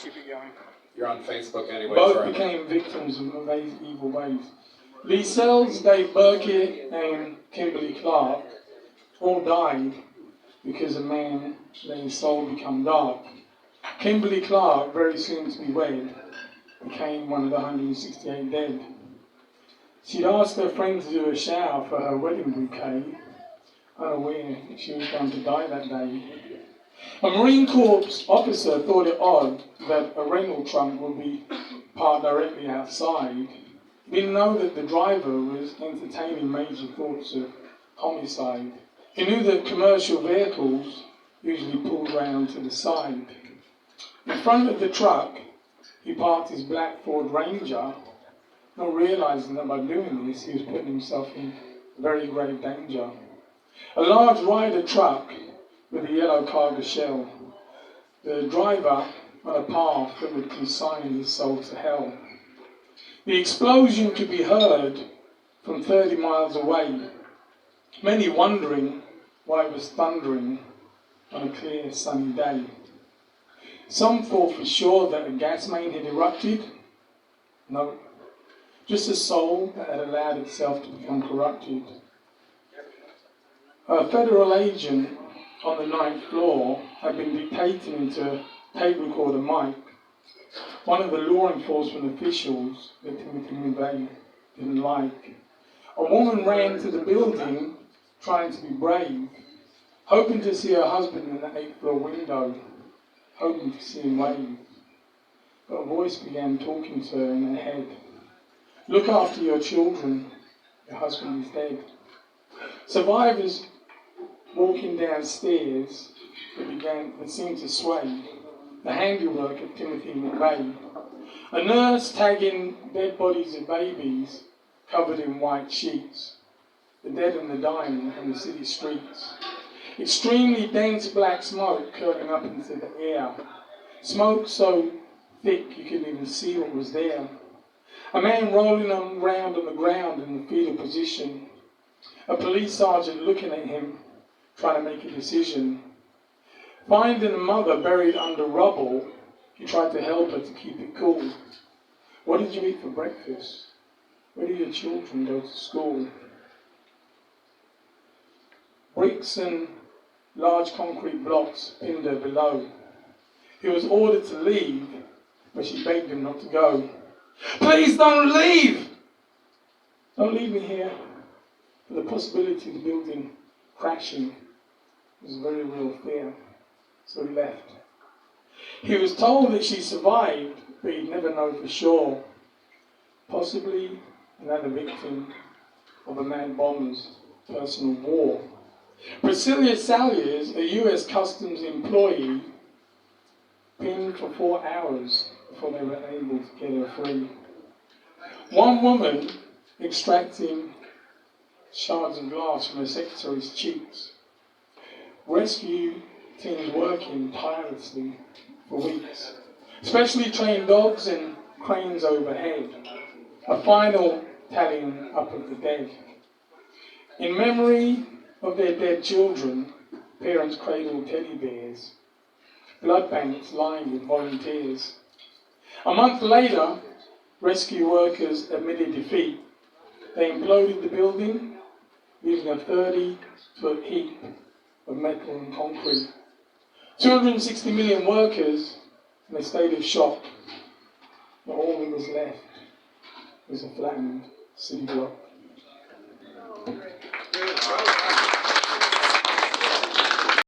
keep it going. You're on Facebook anyway. Both became victims of Mave's evil ways. Lee Sells, Dave Burkett, and Kimberly Clark all died because a man let his soul become dark. Kimberly Clark, very soon to be wed, became one of the 168 dead. She'd asked her friend to do a shower for her wedding bouquet, unaware that she was going to die that day. A Marine Corps officer thought it odd that a rental trunk would be parked directly outside. He didn't know that the driver was entertaining major thoughts of homicide. He knew that commercial vehicles usually pulled round to the side. In front of the truck, he parked his black Ford Ranger, not realizing that by doing this, he was putting himself in very grave danger. A large Ryder truck with a yellow cargo shell. The driver on a path that would consign his soul to hell. The explosion could be heard from 30 miles away, many wondering why it was thundering on a clear sunny day. Some thought for sure that a gas main had erupted. No, just a soul that had allowed itself to become corrupted. A federal agent on the 9th floor had been dictating into a tape recorder mic one of the law enforcement officials that Timothy McVeigh didn't like. A woman ran to the building trying to be brave, hoping to see her husband in the 8th floor window, hoping to see him wave. But a voice began talking to her in her head. Look after your children, your husband is dead. Survivors walking downstairs that seemed to sway, the handiwork of Timothy McVeigh. A nurse tagging dead bodies of babies covered in white sheets, the dead and the dying on the city streets. Extremely dense black smoke curling up into the air, smoke so thick you couldn't even see what was there. A man rolling around on the ground in the fetal position, a police sergeant looking at him, trying to make a decision. Finding a mother buried under rubble, he tried to help her to keep it cool. What did you eat for breakfast? Where do your children go to school? Bricks and large concrete blocks pinned her below. He was ordered to leave, but she begged him not to go. Please don't leave! Don't leave me here. For the possibility of the building crashing was a very real fear. So he left. He was told that she survived, but he'd never know for sure. Possibly another victim of a man bomber's personal war. Priscilla Salyers, a US Customs employee, pinned for 4 hours before they were able to get her free. One woman extracting shards of glass from her secretary's cheeks. Rescue teams working tirelessly for weeks. Specially trained dogs and cranes overhead. A final tallying up of the dead. In memory of their dead children, parents cradled teddy bears. Blood banks lined with volunteers. A month later, rescue workers admitted defeat. They imploded the building, leaving a 30-foot heap of metal and concrete. 260 million workers in a state of shock. But all that was left was a flattened city block.